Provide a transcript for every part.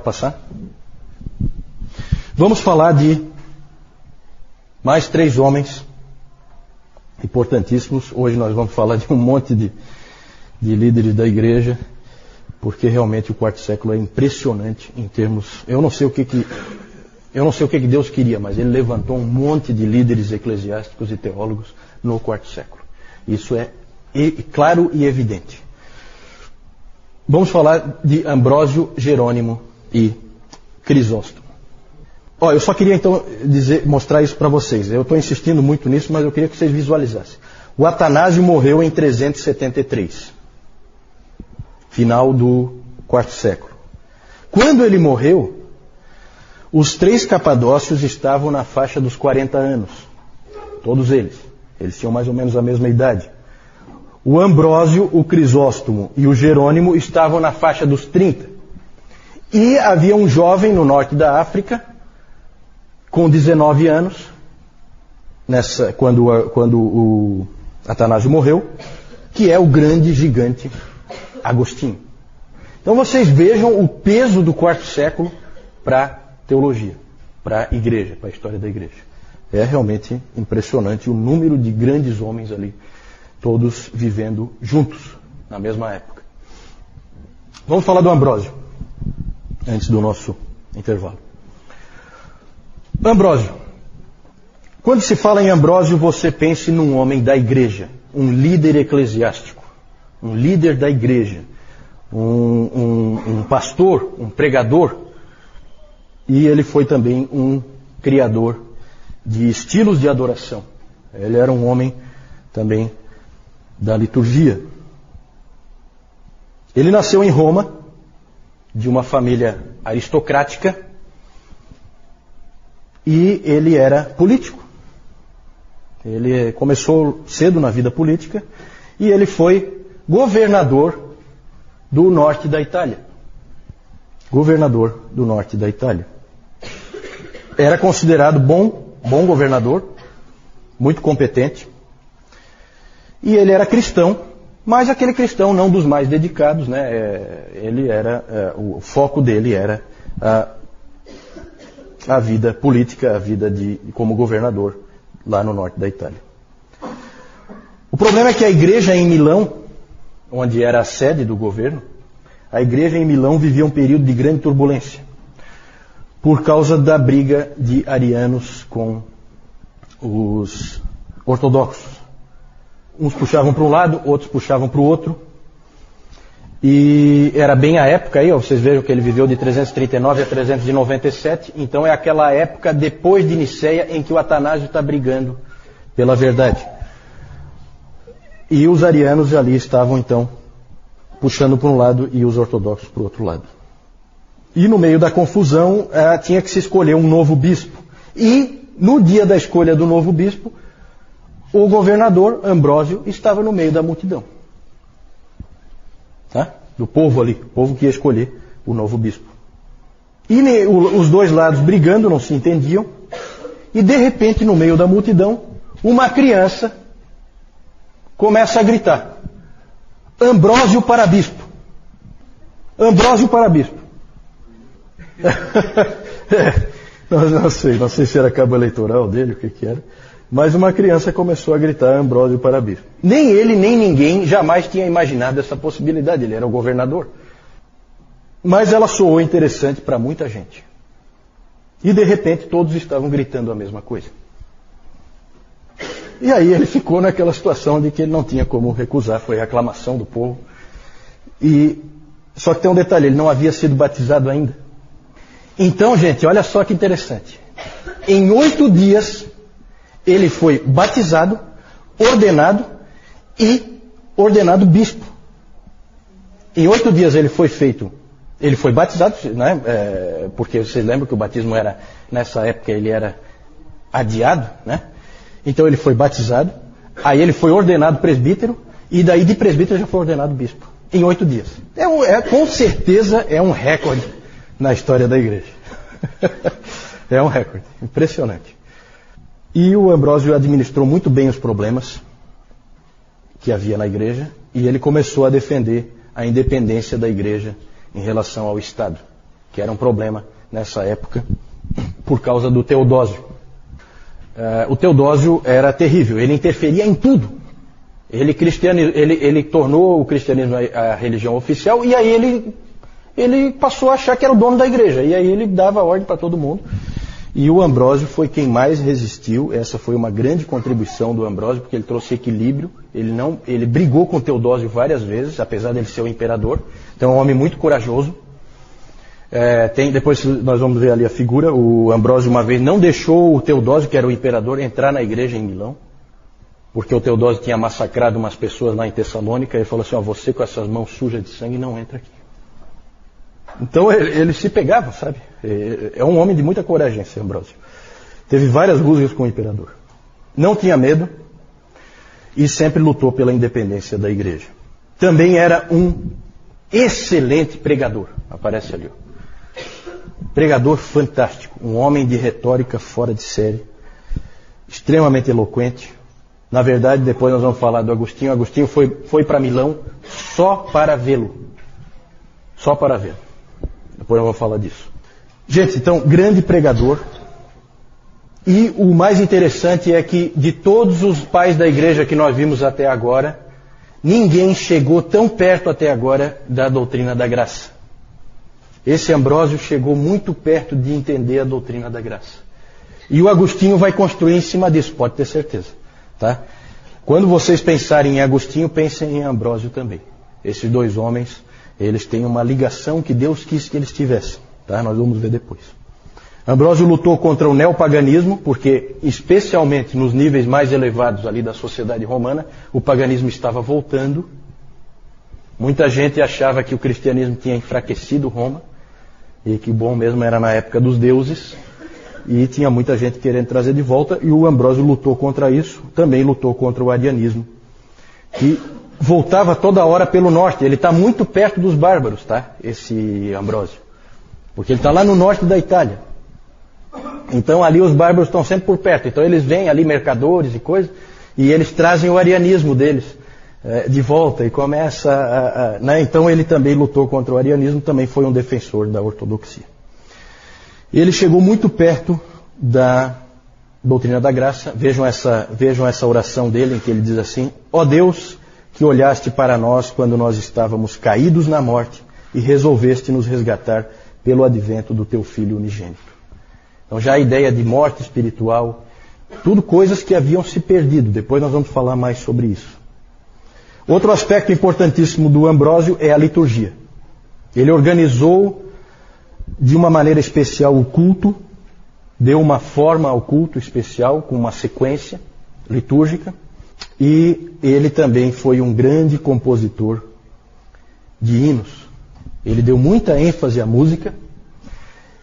passar? Vamos falar de mais 3 homens importantíssimos. Hoje nós vamos falar de um monte de líderes da igreja, porque realmente o quarto século é impressionante em termos... Eu não sei o que Deus queria, mas ele levantou um monte de líderes eclesiásticos e teólogos no quarto século. Isso é claro e evidente. Vamos falar de Ambrósio, Jerônimo e Crisóstomo. Eu só queria então mostrar isso para vocês. Eu estou insistindo muito nisso, mas eu queria que vocês visualizassem. O Atanásio morreu em 373, final do quarto século. Quando ele morreu, os 3 capadócios estavam na faixa dos 40 anos. Todos eles. Eles tinham mais ou menos a mesma idade. O Ambrósio, o Crisóstomo e o Jerônimo estavam na faixa dos 30. E havia um jovem no norte da África, com 19 anos, quando o Atanásio morreu, que é o grande gigante Agostinho. Então vocês vejam o peso do quarto século para a teologia, para a igreja, para a história da igreja. É realmente impressionante o número de grandes homens ali, todos vivendo juntos, na mesma época. Vamos falar do Ambrósio, antes do nosso intervalo. Ambrósio. Quando se fala em Ambrósio, você pense num homem da igreja, um líder eclesiástico, um líder da igreja, um pastor, um pregador, e ele foi também um criador de estilos de adoração. Ele era um homem também da liturgia. Ele nasceu em Roma, de uma família aristocrática, e ele era político. Ele começou cedo na vida política e ele foi governador do norte da Itália. Governador do norte da Itália. Era considerado bom governador, muito competente. E ele era cristão, mas aquele cristão não dos mais dedicados, né? O foco dele era a vida política, a vida como governador lá no norte da Itália. O problema é que a igreja em Milão, onde era a sede do governo, a igreja em Milão vivia um período de grande turbulência, por causa da briga de arianos com os ortodoxos. Uns puxavam para um lado, outros puxavam para o outro. E era bem a época aí, vocês vejam que ele viveu de 339 a 397, então é aquela época depois de Niceia em que o Atanásio está brigando pela verdade. E os arianos ali estavam então puxando para um lado e os ortodoxos para o outro lado. E no meio da confusão tinha que se escolher um novo bispo. E no dia da escolha do novo bispo, o governador Ambrósio estava no meio da multidão. Do povo ali, o povo que ia escolher o novo bispo. E os dois lados brigando, não se entendiam, e de repente, no meio da multidão, uma criança começa a gritar: Ambrósio para bispo! Ambrósio para bispo! Não sei se era cabo eleitoral dele, o que era. Mas uma criança começou a gritar Ambrósio para bispo. Nem ele, nem ninguém jamais tinha imaginado essa possibilidade. Ele era o governador. Mas ela soou interessante para muita gente. E de repente todos estavam gritando a mesma coisa. E aí ele ficou naquela situação de que ele não tinha como recusar. Foi a aclamação do povo. Só que tem um detalhe, ele não havia sido batizado ainda. Então, gente, olha só que interessante. Em 8 dias... ele foi batizado, ordenado e ordenado bispo. Em 8 dias ele foi batizado, né? Porque vocês lembram que o batismo era, nessa época ele era adiado, né? Então ele foi batizado, aí ele foi ordenado presbítero, e daí de presbítero já foi ordenado bispo. Em 8 dias. Com certeza é um recorde na história da igreja. É um recorde, impressionante. E o Ambrósio administrou muito bem os problemas que havia na igreja, e ele começou a defender a independência da igreja em relação ao Estado. que era um problema nessa época por causa do Teodósio. O Teodósio era terrível, ele interferia em tudo. Ele tornou o cristianismo a religião oficial e aí ele passou a achar que era o dono da igreja. E aí ele dava ordem para todo mundo. E o Ambrósio foi quem mais resistiu. Essa foi uma grande contribuição do Ambrósio, porque ele trouxe equilíbrio. Ele brigou com o Teodósio várias vezes, apesar de ele ser o imperador. Então é um homem muito corajoso. Depois nós vamos ver ali a figura. O Ambrósio uma vez não deixou o Teodósio, que era o imperador, entrar na igreja em Milão, porque o Teodósio tinha massacrado umas pessoas lá em Tessalônica. Ele falou assim: você com essas mãos sujas de sangue não entra aqui. Então ele se pegava, sabe? É um homem de muita coragem, esse Ambrósio. Teve várias rusgas com o imperador. Não tinha medo e sempre lutou pela independência da igreja. Também era um excelente pregador. Aparece ali, ó. Pregador fantástico. Um homem de retórica fora de série. Extremamente eloquente. Na verdade, depois nós vamos falar do Agostinho. Agostinho foi para Milão só para vê-lo. Só para vê-lo. Depois eu vou falar disso. Gente, então, grande pregador. E o mais interessante é que de todos os pais da igreja que nós vimos até agora, ninguém chegou tão perto até agora da doutrina da graça. Esse Ambrósio chegou muito perto de entender a doutrina da graça. E o Agostinho vai construir em cima disso, pode ter certeza. Tá? Quando vocês pensarem em Agostinho, pensem em Ambrósio também. Esses dois homens, eles têm uma ligação que Deus quis que eles tivessem. Tá? Nós vamos ver depois. Ambrósio lutou contra o neopaganismo, porque especialmente nos níveis mais elevados ali da sociedade romana, o paganismo estava voltando. Muita gente achava que o cristianismo tinha enfraquecido Roma, e que bom mesmo era na época dos deuses, e tinha muita gente querendo trazer de volta, e o Ambrósio lutou contra isso, também lutou contra o arianismo, que voltava toda hora pelo norte. Ele está muito perto dos bárbaros, tá? Esse Ambrósio, porque ele está lá no norte da Itália. Então ali os bárbaros estão sempre por perto, então eles vêm ali mercadores e coisas, e eles trazem o arianismo deles de volta, e começa né? Então ele também lutou contra o arianismo, também foi um defensor da ortodoxia. Ele chegou muito perto da doutrina da graça. Vejam essa oração dele, em que ele diz assim: ó Deus, que olhaste para nós quando nós estávamos caídos na morte e resolveste nos resgatar pelo advento do teu Filho unigênito. Então já a ideia de morte espiritual, tudo coisas que haviam se perdido. Depois nós vamos falar mais sobre isso. Outro aspecto importantíssimo do Ambrósio é a liturgia. Ele organizou de uma maneira especial o culto, deu uma forma ao culto especial, com uma sequência litúrgica, e ele também foi um grande compositor de hinos. Ele deu muita ênfase à música,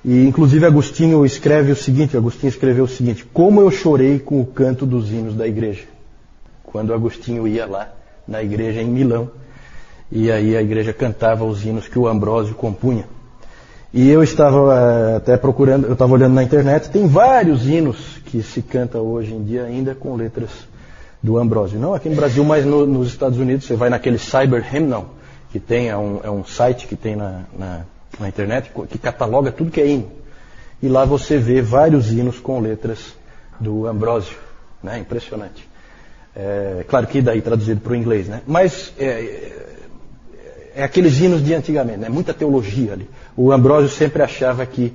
e inclusive Agostinho escreveu o seguinte: como eu chorei com o canto dos hinos da igreja. Quando Agostinho ia lá na igreja em Milão, e aí a igreja cantava os hinos que o Ambrósio compunha. E eu estava até procurando, eu estava olhando na internet, tem vários hinos que se canta hoje em dia ainda com letras do Ambrósio. Não aqui no Brasil, mas nos Estados Unidos. Você vai naquele Cyber Hymnal, que tem, é um site que tem na internet, que cataloga tudo que é hino. E lá você vê vários hinos com letras do Ambrósio. Né? Impressionante. Claro que daí traduzido para o inglês, né? Mas é aqueles hinos de antigamente, né? Muita teologia ali. O Ambrósio sempre achava que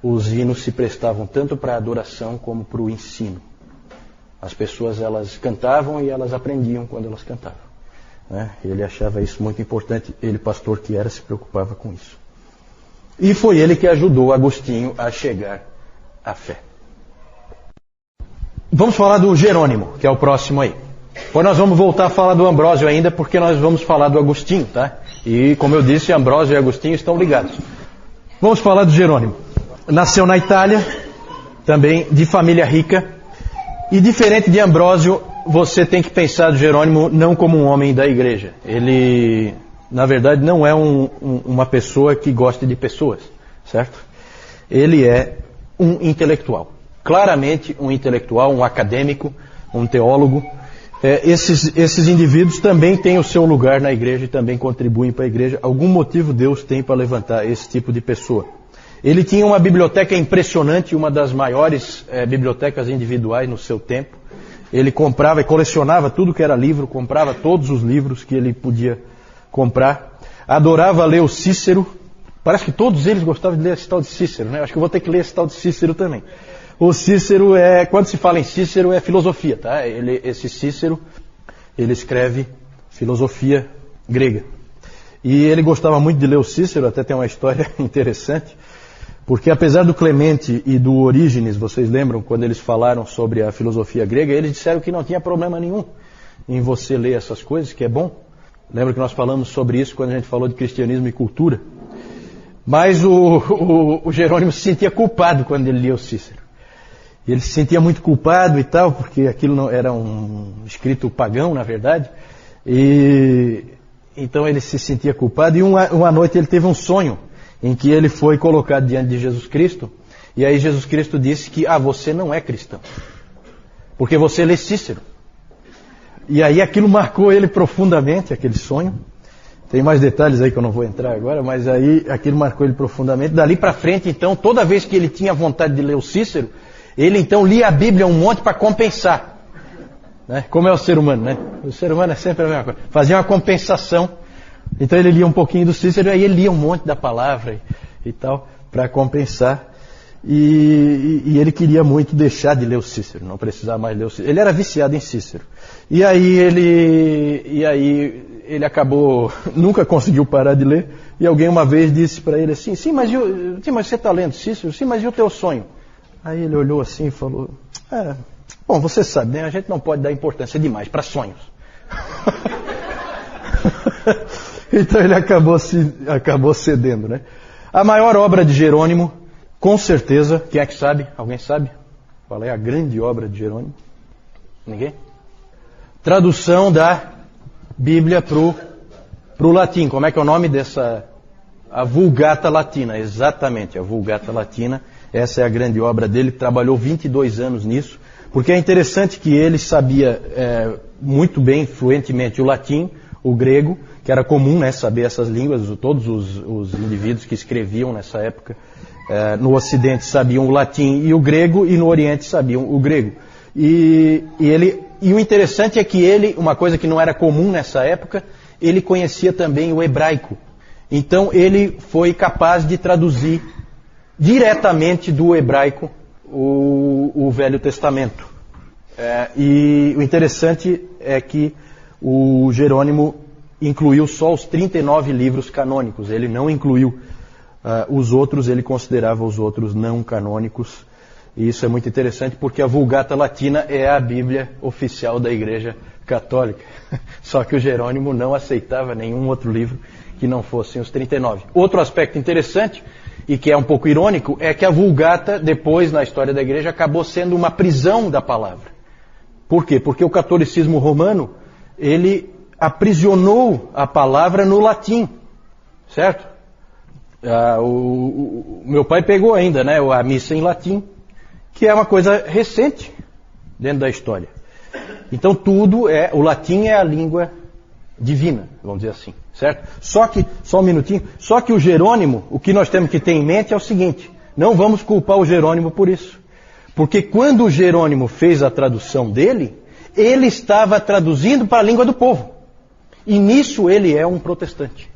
os hinos se prestavam tanto para a adoração como para o ensino. As pessoas, elas cantavam e elas aprendiam quando elas cantavam. Né? Ele achava isso muito importante. Ele, pastor que era, se preocupava com isso. E foi ele que ajudou Agostinho a chegar à fé. Vamos falar do Jerônimo, que é o próximo aí. Depois nós vamos voltar a falar do Ambrósio ainda, porque nós vamos falar do Agostinho, tá? E, como eu disse, Ambrósio e Agostinho estão ligados. Vamos falar do Jerônimo. Nasceu na Itália, também de família rica. E diferente de Ambrósio, você tem que pensar do Jerônimo não como um homem da igreja. Ele, na verdade, não é uma pessoa que gosta de pessoas, certo? Ele é um intelectual. Claramente um intelectual, um acadêmico, um teólogo. Esses indivíduos também têm o seu lugar na igreja e também contribuem para a igreja. Algum motivo Deus tem para levantar esse tipo de pessoa. Ele tinha uma biblioteca impressionante, uma das maiores bibliotecas individuais no seu tempo. Ele comprava e colecionava tudo que era livro, comprava todos os livros que ele podia comprar. Adorava ler o Cícero. Parece que todos eles gostavam de ler esse tal de Cícero, né? Acho que eu vou ter que ler esse tal de Cícero também. O Cícero quando se fala em Cícero, é filosofia, tá? Esse Cícero, ele escreve filosofia grega. E ele gostava muito de ler o Cícero, até tem uma história interessante. Porque apesar do Clemente e do Orígenes, vocês lembram, quando eles falaram sobre a filosofia grega, eles disseram que não tinha problema nenhum em você ler essas coisas, que é bom. Lembra que nós falamos sobre isso quando a gente falou de cristianismo e cultura. Mas o Jerônimo se sentia culpado quando ele lia o Cícero. Ele se sentia muito culpado e tal, porque aquilo não era um escrito pagão, na verdade. E então ele se sentia culpado. E uma noite ele teve um sonho em que ele foi colocado diante de Jesus Cristo, e aí Jesus Cristo disse que, você não é cristão, porque você lê Cícero. E aí aquilo marcou ele profundamente, aquele sonho. Tem mais detalhes aí que eu não vou entrar agora, mas aí aquilo marcou ele profundamente. Dali para frente, então, toda vez que ele tinha vontade de ler o Cícero, ele então lia a Bíblia um monte para compensar. Né? Como é o ser humano, né? O ser humano é sempre a mesma coisa. Fazia uma compensação. Então ele lia um pouquinho do Cícero, e aí ele lia um monte da palavra e tal, para compensar. E ele queria muito deixar de ler o Cícero, não precisar mais ler o Cícero. Ele era viciado em Cícero. E aí ele acabou, nunca conseguiu parar de ler, e alguém uma vez disse para ele assim, mas você está lendo Cícero? Sim, mas e o teu sonho? Aí ele olhou assim e falou, bom, você sabe, né? A gente não pode dar importância demais para sonhos. Então ele acabou cedendo, né? A maior obra de Jerônimo, com certeza, quem é que sabe? Alguém sabe? Qual é a grande obra de Jerônimo? Ninguém? Tradução da Bíblia pro latim. Como é que é o nome dessa? A Vulgata Latina, exatamente, a Vulgata Latina. Essa é a grande obra dele, trabalhou 22 anos nisso, porque é interessante que ele sabia muito bem, fluentemente, o latim, o grego, que era comum, né, saber essas línguas. Todos os indivíduos que escreviam nessa época no Ocidente sabiam o latim e o grego, e no Oriente sabiam o grego. E o interessante é que ele, uma coisa que não era comum nessa época, ele conhecia também o hebraico. Então ele foi capaz de traduzir diretamente do hebraico o Velho Testamento. E o interessante é que o Jerônimo incluiu só os 39 livros canônicos. Ele não incluiu os outros, ele considerava os outros não canônicos. E isso é muito interessante porque a Vulgata Latina é a Bíblia oficial da Igreja Católica. Só que o Jerônimo não aceitava nenhum outro livro que não fossem os 39. Outro aspecto interessante, e que é um pouco irônico, é que a Vulgata, depois na história da Igreja, acabou sendo uma prisão da palavra. Por quê? Porque o catolicismo romano, ele aprisionou a palavra no latim, certo? O meu pai pegou ainda, né, a missa em latim, que é uma coisa recente dentro da história. Então o latim é a língua divina, vamos dizer assim, certo? Só um minutinho, só que o Jerônimo, o que nós temos que ter em mente é o seguinte, não vamos culpar o Jerônimo por isso. Porque quando o Jerônimo fez a tradução dele, ele estava traduzindo para a língua do povo. E nisso ele é um protestante,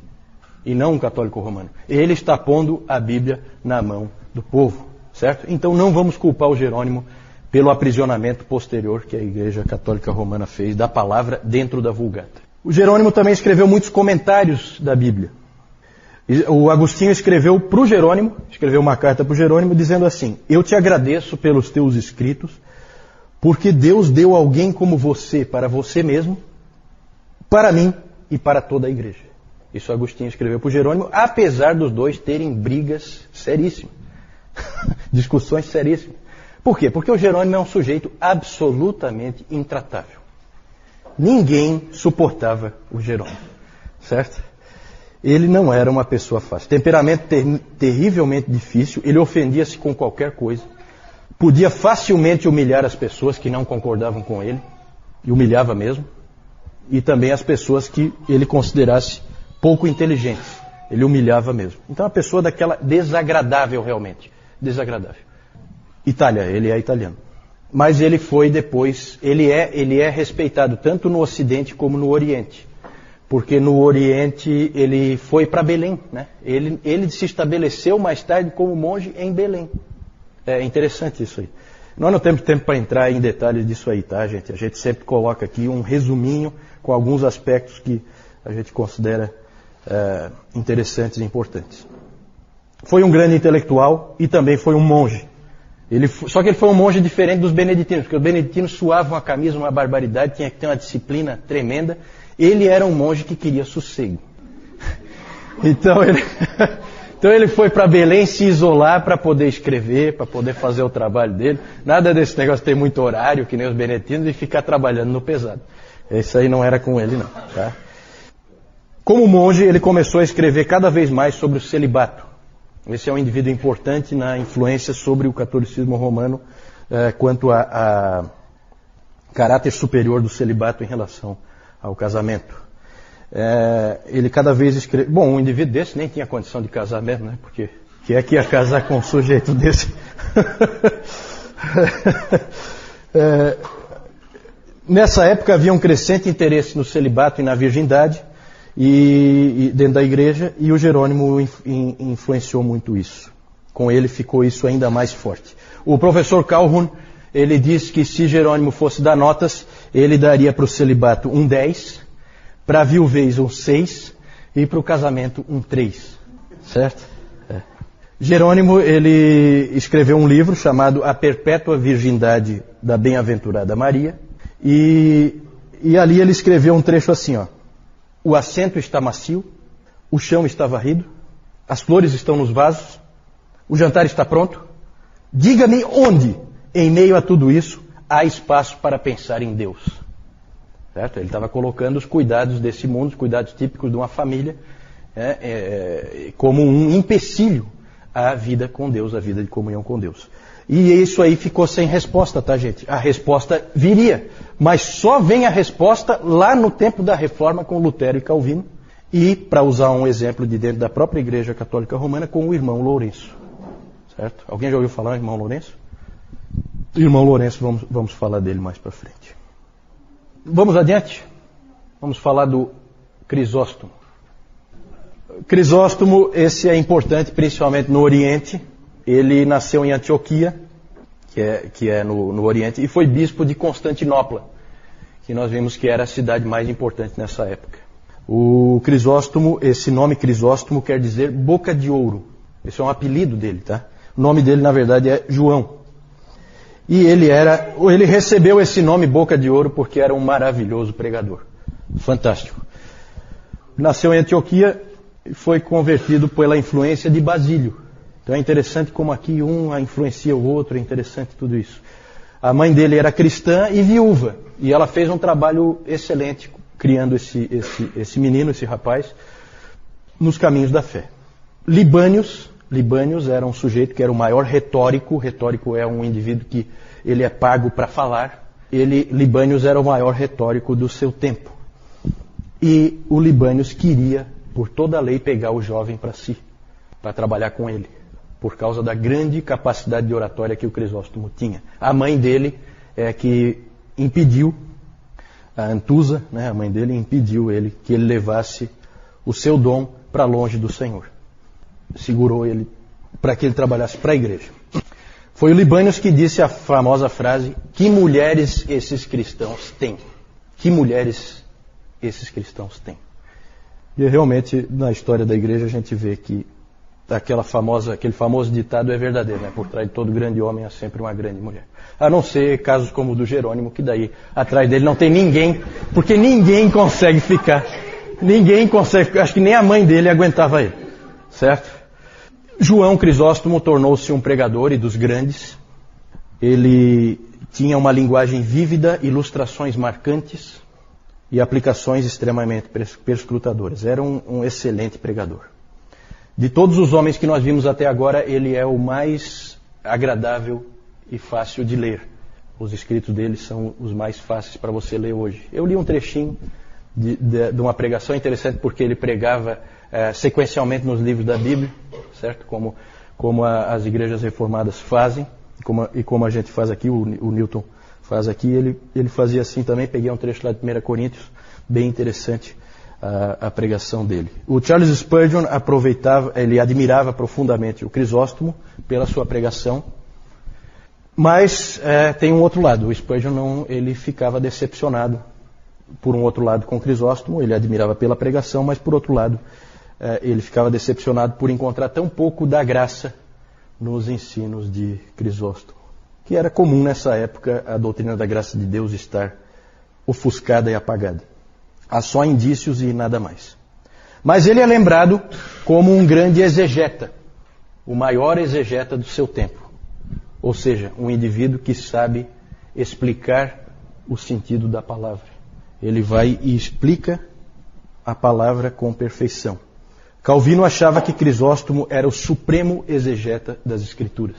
e não um católico romano. Ele está pondo a Bíblia na mão do povo, certo? Então não vamos culpar o Jerônimo pelo aprisionamento posterior que a Igreja Católica Romana fez da palavra dentro da Vulgata. O Jerônimo também escreveu muitos comentários da Bíblia. O Agostinho escreveu para o Jerônimo, escreveu uma carta para o Jerônimo dizendo assim: eu te agradeço pelos teus escritos, porque Deus deu alguém como você para você mesmo, para mim e para toda a igreja. Isso Agostinho escreveu para o Jerônimo, apesar dos dois terem brigas seríssimas, discussões seríssimas. Por quê? Porque o Jerônimo é um sujeito absolutamente intratável. Ninguém suportava o Jerônimo, certo? Ele não era uma pessoa fácil. Temperamento terrivelmente difícil, ele ofendia-se com qualquer coisa, podia facilmente humilhar as pessoas que não concordavam com ele, e humilhava mesmo, e também as pessoas que ele considerasse pouco inteligentes. Ele humilhava mesmo. Então, a pessoa daquela desagradável realmente. Desagradável. Itália, ele é italiano. Mas ele foi depois, ele é respeitado tanto no Ocidente como no Oriente. Porque no Oriente ele foi para Belém, né? Ele se estabeleceu mais tarde como monge em Belém. É interessante isso aí. Nós não temos tempo para entrar em detalhes disso aí, tá, gente? A gente sempre coloca aqui um resuminho com alguns aspectos que a gente considera interessantes e importantes. Foi um grande intelectual e também foi um monge. Só que ele foi um monge diferente dos beneditinos, porque os beneditinos suavam a camisa uma barbaridade, tinha que ter uma disciplina tremenda. Ele era um monge que queria sossego. Então ele foi para Belém se isolar para poder escrever, para poder fazer o trabalho dele. Nada desse negócio de ter muito horário, que nem os beneditinos, e ficar trabalhando no pesado. Isso aí não era com ele, não. Tá? Como monge, ele começou a escrever cada vez mais sobre o celibato. Esse é um indivíduo importante na influência sobre o catolicismo romano quanto a caráter superior do celibato em relação ao casamento. Ele cada vez escreve... Bom, um indivíduo desse nem tinha condição de casar mesmo, né? Porque que é que ia casar com um sujeito desse? Nessa época havia um crescente interesse no celibato e na virgindade e dentro da igreja, e o Jerônimo influenciou muito isso. Com ele ficou isso ainda mais forte. O professor Calhoun, ele diz que se Jerônimo fosse dar notas, ele daria para o celibato um 10, para a viuvez um 6 e para o casamento um 3. Certo? Jerônimo, ele escreveu um livro chamado A Perpétua Virgindade da Bem-aventurada Maria, e ali ele escreveu um trecho assim, ó. O assento está macio, o chão está varrido, as flores estão nos vasos, o jantar está pronto. Diga-me onde, em meio a tudo isso, há espaço para pensar em Deus. Certo? Ele estava colocando os cuidados desse mundo, os cuidados típicos de uma família, como um empecilho à vida com Deus, à vida de comunhão com Deus. E isso aí ficou sem resposta, tá, gente? A resposta viria, mas só vem a resposta lá no tempo da Reforma com Lutero e Calvino, e, para usar um exemplo de dentro da própria Igreja Católica Romana, com o irmão Lourenço. Certo? Alguém já ouviu falar do irmão Lourenço? Irmão Lourenço, vamos falar dele mais para frente. Vamos adiante? Vamos falar do Crisóstomo. Crisóstomo, esse é importante principalmente no Oriente. Ele nasceu em Antioquia, que é no Oriente, e foi bispo de Constantinopla, que nós vimos que era a cidade mais importante nessa época. O Crisóstomo, esse nome Crisóstomo quer dizer boca de ouro. Esse é um apelido dele, tá? O nome dele, na verdade, é João. E ele recebeu esse nome boca de ouro porque era um maravilhoso pregador. Fantástico. Nasceu em Antioquia e foi convertido pela influência de Basílio. Então é interessante como aqui um influencia o outro, é interessante tudo isso. A mãe dele era cristã e viúva, e ela fez um trabalho excelente criando esse menino, esse rapaz, nos caminhos da fé. Libânios era um sujeito que era o maior retórico. Retórico é um indivíduo que ele é pago para falar. Libânios era o maior retórico do seu tempo. E o Libânios queria, por toda a lei, pegar o jovem para si, para trabalhar com ele, por causa da grande capacidade de oratória que o Crisóstomo tinha. A mãe dele é que impediu, a Antusa, né, a mãe dele, impediu que ele levasse o seu dom para longe do Senhor. Segurou ele para que ele trabalhasse para a igreja. Foi o Libânios que disse a famosa frase: que mulheres esses cristãos têm? Que mulheres esses cristãos têm? E realmente, na história da igreja, a gente vê que aquele famoso ditado é verdadeiro, né? Por trás de todo grande homem há sempre uma grande mulher. A não ser casos como o do Jerônimo, que daí atrás dele não tem ninguém, porque ninguém consegue ficar. Ninguém consegue, acho que nem a mãe dele aguentava ele. Certo? João Crisóstomo tornou-se um pregador e dos grandes. Ele tinha uma linguagem vívida, ilustrações marcantes e aplicações extremamente perscrutadoras. Era um excelente pregador. De todos os homens que nós vimos até agora, ele é o mais agradável e fácil de ler. Os escritos dele são os mais fáceis para você ler hoje. Eu li um trechinho de uma pregação interessante, porque ele pregava sequencialmente nos livros da Bíblia, certo? Como as igrejas reformadas fazem, e como a gente faz aqui, o Newton faz aqui, ele fazia assim também. Peguei um trecho lá de 1 Coríntios, bem interessante a pregação dele. O Charles Spurgeon ele admirava profundamente o Crisóstomo pela sua pregação, mas tem um outro lado. O Spurgeon ele ficava decepcionado, por um outro lado, com o Crisóstomo. Ele admirava pela pregação, mas por outro lado, ele ficava decepcionado por encontrar tão pouco da graça nos ensinos de Crisóstomo, que era comum nessa época a doutrina da graça de Deus estar ofuscada e apagada. Há só indícios e nada mais. Mas ele é lembrado como um grande exegeta, o maior exegeta do seu tempo. Ou seja, um indivíduo que sabe explicar o sentido da palavra. Ele vai e explica a palavra com perfeição. Calvino achava que Crisóstomo era o supremo exegeta das Escrituras.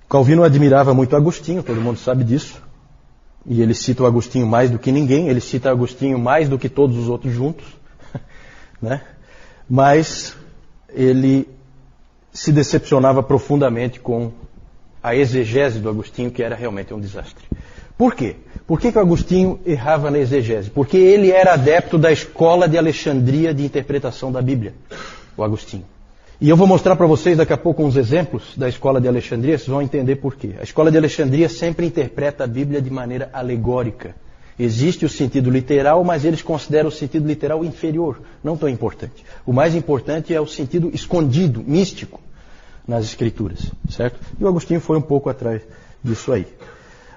Calvino admirava muito Agostinho, todo mundo sabe disso. E ele cita o Agostinho mais do que ninguém, ele cita Agostinho mais do que todos os outros juntos. Né? Mas ele se decepcionava profundamente com a exegese do Agostinho, que era realmente um desastre. Por quê? Por que o Agostinho errava na exegese? Porque ele era adepto da escola de Alexandria de interpretação da Bíblia, o Agostinho. E eu vou mostrar para vocês daqui a pouco uns exemplos da escola de Alexandria, vocês vão entender por quê. A escola de Alexandria sempre interpreta a Bíblia de maneira alegórica. Existe o sentido literal, mas eles consideram o sentido literal inferior, não tão importante. O mais importante é o sentido escondido, místico, nas Escrituras, certo? E o Agostinho foi um pouco atrás disso aí.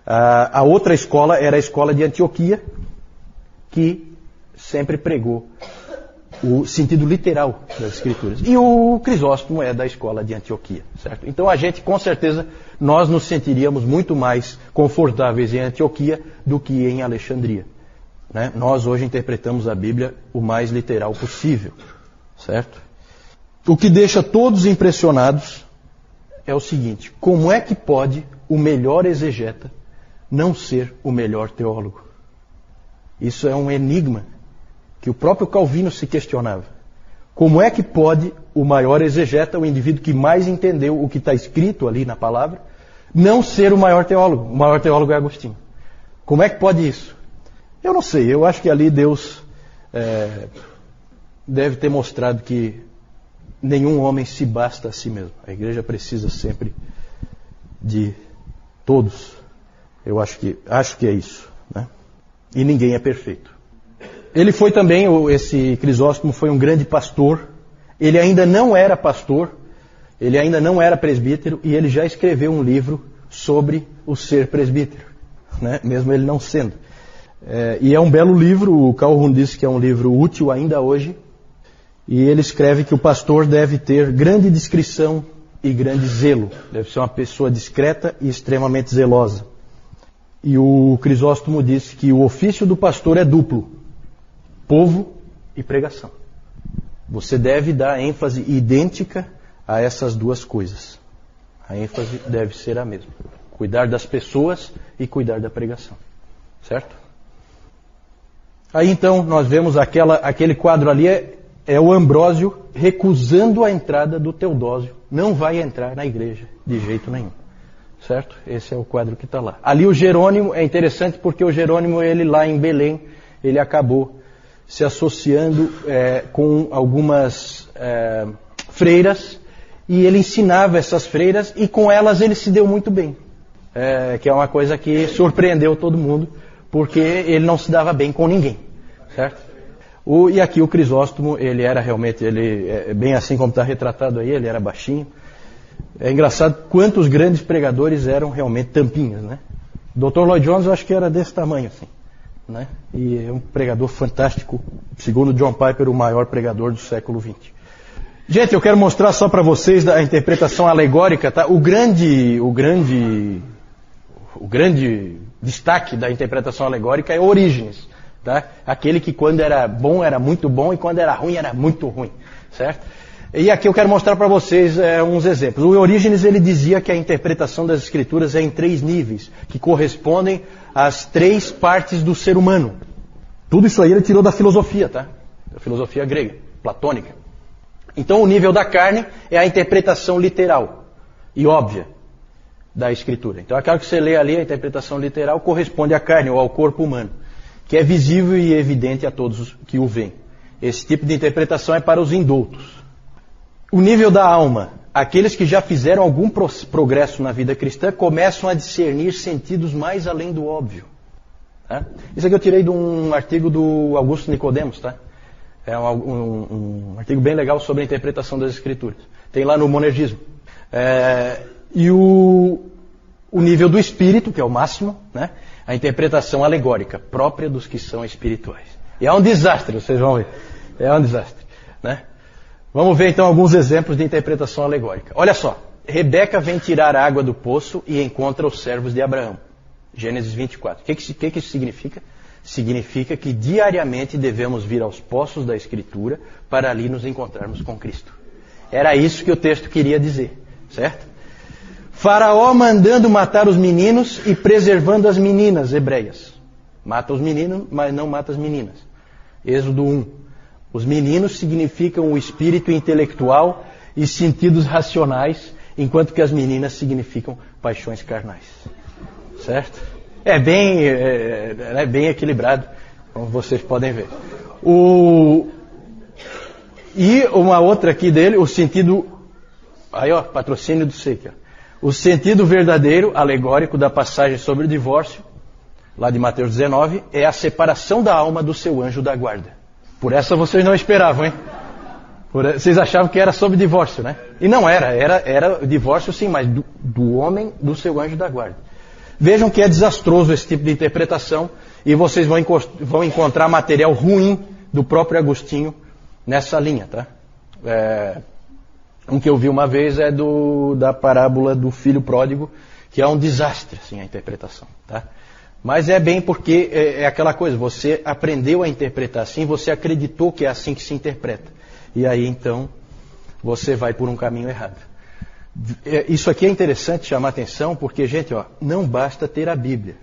A outra escola era a escola de Antioquia, que sempre pregou o sentido literal das Escrituras. E o Crisóstomo é da escola de Antioquia, certo? Então a gente, com certeza, nós nos sentiríamos muito mais confortáveis em Antioquia do que em Alexandria. Né? Nós hoje interpretamos a Bíblia o mais literal possível, certo? O que deixa todos impressionados é o seguinte: como é que pode o melhor exegeta não ser o melhor teólogo? Isso é um enigma que o próprio Calvino se questionava. Como é que pode o maior exegeta, o indivíduo que mais entendeu o que está escrito ali na palavra, não ser o maior teólogo? O maior teólogo é Agostinho. Como é que pode isso? Eu não sei, eu acho que ali Deus deve ter mostrado que nenhum homem se basta a si mesmo. A igreja precisa sempre de todos. Eu acho que é isso, né? E ninguém é perfeito. Ele foi também, esse Crisóstomo foi um grande pastor. Ele ainda não era pastor, ele ainda não era presbítero, e ele já escreveu um livro sobre o ser presbítero, né? Mesmo ele não sendo. E é um belo livro. O Calhoun disse que é um livro útil ainda hoje. E ele escreve que o pastor deve ter grande discrição e grande zelo. Deve ser uma pessoa discreta e extremamente zelosa. E o Crisóstomo disse que o ofício do pastor é duplo: povo e pregação. Você deve dar ênfase idêntica a essas duas coisas. A ênfase deve ser a mesma: cuidar das pessoas e cuidar da pregação. Certo? Aí então nós vemos aquele quadro ali, é o Ambrósio recusando a entrada do Teodósio. Não vai entrar na igreja de jeito nenhum. Certo? Esse é o quadro que está lá. Ali o Jerônimo, é interessante porque o Jerônimo, ele lá em Belém, ele acabou se associando com algumas freiras, e ele ensinava essas freiras, e com elas ele se deu muito bem. Que é uma coisa que surpreendeu todo mundo, porque ele não se dava bem com ninguém. Certo? E aqui o Crisóstomo, ele era realmente, bem assim como está retratado aí, ele era baixinho. É engraçado quantos grandes pregadores eram realmente tampinhas, né? O Dr. Lloyd Jones eu acho que era desse tamanho, assim, né? E é um pregador fantástico, segundo John Piper, o maior pregador do século XX. Gente, eu quero mostrar só para vocês a interpretação alegórica, tá? O grande destaque da interpretação alegórica é Orígenes, tá? Aquele que quando era bom era muito bom e quando era ruim era muito ruim, certo? E aqui eu quero mostrar para vocês uns exemplos. O Orígenes, ele dizia que a interpretação das Escrituras é em 3 níveis, que correspondem às 3 partes do ser humano. Tudo isso aí ele tirou da filosofia, tá? Da filosofia grega. platônica. Então o nível da carne é a interpretação literal e óbvia da Escritura. Então aquilo que você lê ali, a interpretação literal, corresponde à carne ou ao corpo humano, que é visível e evidente a todos que o veem. Esse tipo de interpretação é para os indoutos. O nível da alma, aqueles que já fizeram algum progresso na vida cristã começam a discernir sentidos mais além do óbvio. Tá? Isso aqui eu tirei de um artigo do Augusto Nicodemos, tá? É um artigo bem legal sobre a interpretação das Escrituras. Tem lá no Monergismo. E o nível do espírito, que é o máximo, né? A interpretação alegórica, própria dos que são espirituais. E é um desastre, vocês vão ver. É um desastre, né? Vamos ver então alguns exemplos de interpretação alegórica. Olha só, Rebeca vem tirar água do poço e encontra os servos de Abraão. Gênesis 24. O que isso significa? Significa que diariamente devemos vir aos poços da Escritura para ali nos encontrarmos com Cristo. Era isso que o texto queria dizer, certo? Faraó mandando matar os meninos e preservando as meninas hebreias. Mata os meninos, mas não mata as meninas. Êxodo 1. Os meninos significam o espírito intelectual e sentidos racionais, enquanto que as meninas significam paixões carnais. Certo? É bem equilibrado, como vocês podem ver. E uma outra aqui dele, o sentido... Aí, ó, patrocínio do Seika. O sentido verdadeiro, alegórico da passagem sobre o divórcio, lá de Mateus 19, é a separação da alma do seu anjo da guarda. Por essa vocês não esperavam, hein? Vocês achavam que era sobre divórcio, né? E não era divórcio sim, mas do homem do seu anjo da guarda. Vejam que é desastroso esse tipo de interpretação e vocês vão encontrar material ruim do próprio Agostinho nessa linha, tá? Um que eu vi uma vez é da parábola do filho pródigo, que é um desastre, assim, a interpretação, tá? Mas é bem porque é aquela coisa, você aprendeu a interpretar assim, você acreditou que é assim que se interpreta. E aí, então, você vai por um caminho errado. Isso aqui é interessante chamar atenção, porque, gente, ó, não basta ter a Bíblia.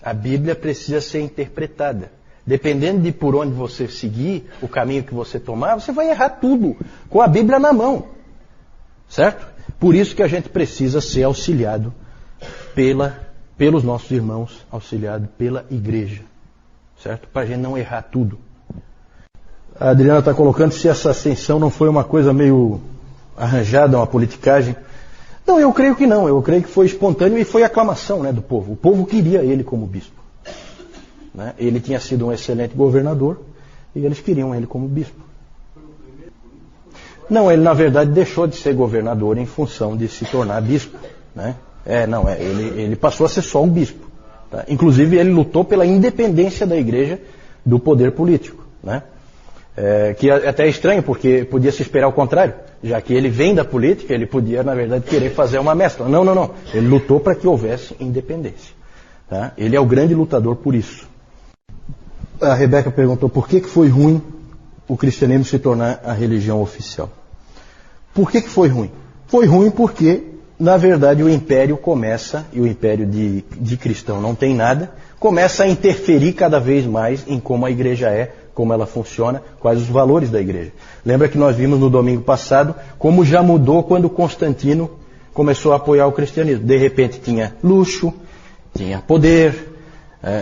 A Bíblia precisa ser interpretada. Dependendo de por onde você seguir, o caminho que você tomar, você vai errar tudo, com a Bíblia na mão. Certo? Por isso que a gente precisa ser auxiliado pelos nossos irmãos, auxiliado pela igreja. Certo? Para a gente não errar tudo. A Adriana está colocando se essa ascensão não foi uma coisa meio arranjada, uma politicagem. Não, eu creio que não. Eu creio que foi espontâneo e foi aclamação, né, do povo. O povo queria ele como bispo. Né? Ele tinha sido um excelente governador e eles queriam ele como bispo. Não, ele na verdade deixou de ser governador em função de se tornar bispo. Né? Ele passou a ser só um bispo. Tá? Inclusive ele lutou pela independência da igreja do poder político. Né? Que até é estranho, porque podia se esperar o contrário. Já que ele vem da política, ele podia, na verdade, querer fazer uma mescla. Não. Ele lutou para que houvesse independência. Tá? Ele é o grande lutador por isso. A Rebeca perguntou por que foi ruim o cristianismo se tornar a religião oficial. Por que foi ruim? Foi ruim porque, na verdade, o império começa, e o império de cristão não tem nada, começa a interferir cada vez mais em como a igreja é, como ela funciona, quais os valores da igreja. Lembra que nós vimos no domingo passado como já mudou quando Constantino começou a apoiar o cristianismo. De repente tinha luxo, tinha poder,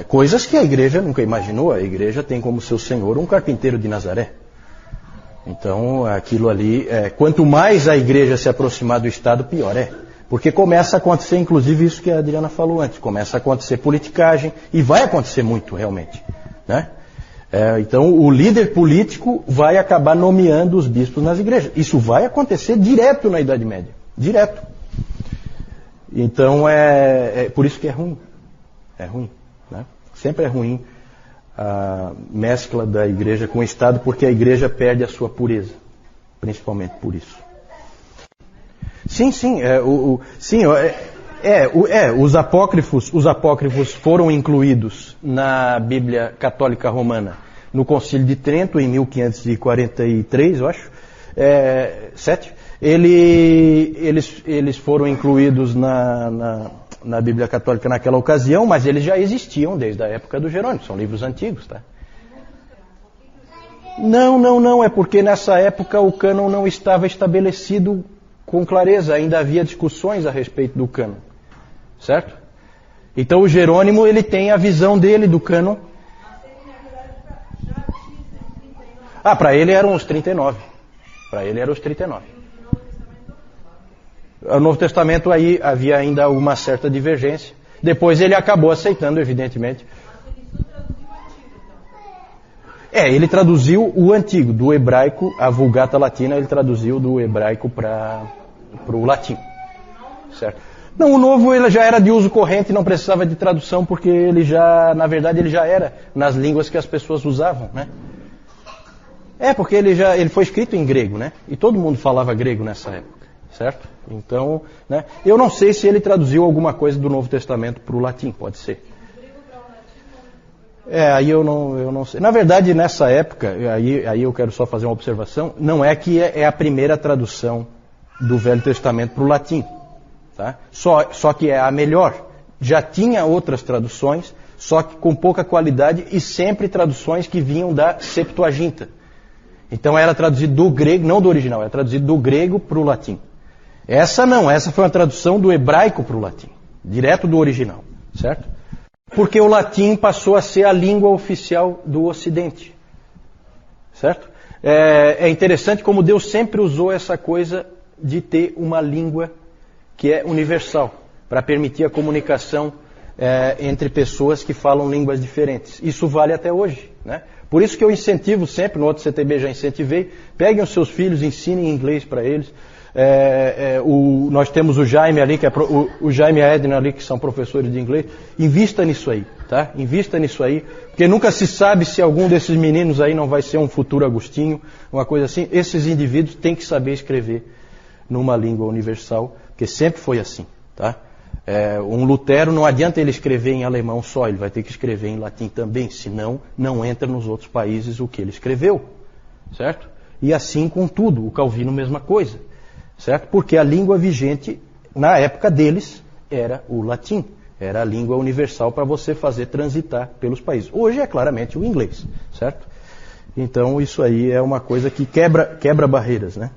coisas que a igreja nunca imaginou. A igreja tem como seu senhor um carpinteiro de Nazaré. Então aquilo ali, quanto mais a igreja se aproximar do Estado, pior é. Porque começa a acontecer, inclusive isso que a Adriana falou antes, começa a acontecer politicagem, e vai acontecer muito realmente, né? Então o líder político vai acabar nomeando os bispos nas igrejas. Isso vai acontecer direto na Idade Média. Direto. Então por isso que é ruim. É ruim. Né? Sempre é ruim a mescla da igreja com o Estado, porque a igreja perde a sua pureza. Principalmente por isso. Sim. Os apócrifos foram incluídos na Bíblia Católica Romana no Concílio de Trento, em 1543, eu acho. 7. Eles foram incluídos na Bíblia Católica naquela ocasião, mas eles já existiam desde a época do Jerônimo. São livros antigos, tá? Não, é porque nessa época o cânon não estava estabelecido com clareza, ainda havia discussões a respeito do cânon, certo? Então o Jerônimo, ele tem a visão dele do cânon. Para ele eram os 39. Para ele eram os 39. O Novo Testamento aí havia ainda uma certa divergência. Depois ele acabou aceitando, evidentemente. Ele traduziu o antigo, do hebraico, a Vulgata Latina, ele traduziu do hebraico para o latim. Certo? Não, o novo ele já era de uso corrente, não precisava de tradução, porque ele já, na verdade, ele já era nas línguas que as pessoas usavam, né? Porque ele foi escrito em grego, né? E todo mundo falava grego nessa época, certo? Então, né? Eu não sei se ele traduziu alguma coisa do Novo Testamento para o latim, pode ser. Aí eu não sei. Na verdade, nessa época, aí eu quero só fazer uma observação, não é que é a primeira tradução do Velho Testamento para o latim. Tá? Só que é a melhor. Já tinha outras traduções, só que com pouca qualidade e sempre traduções que vinham da Septuaginta. Então era traduzido do grego, não do original, era traduzido do grego para o latim. Essa não, essa foi uma tradução do hebraico para o latim, direto do original, certo? Porque o latim passou a ser a língua oficial do Ocidente, certo? É interessante como Deus sempre usou essa coisa de ter uma língua que é universal, para permitir a comunicação entre pessoas que falam línguas diferentes. Isso vale até hoje, né? Por isso que eu incentivo sempre, no outro CTB já incentivei, peguem os seus filhos, ensinem inglês para eles. Nós temos o Jaime ali, que é o Jaime e a Edna ali, que são professores de inglês. Invista nisso aí, tá? Invista nisso aí, porque nunca se sabe se algum desses meninos aí não vai ser um futuro Agostinho, uma coisa assim. Esses indivíduos têm que saber escrever numa língua universal, porque sempre foi assim, tá? Um Lutero não adianta ele escrever em alemão só, ele vai ter que escrever em latim também, senão não entra nos outros países o que ele escreveu, certo? E assim com tudo, o Calvino mesma coisa, certo? Porque a língua vigente na época deles era o latim, era a língua universal para você fazer transitar pelos países. Hoje é claramente o inglês, certo? Então isso aí é uma coisa que quebra barreiras, né?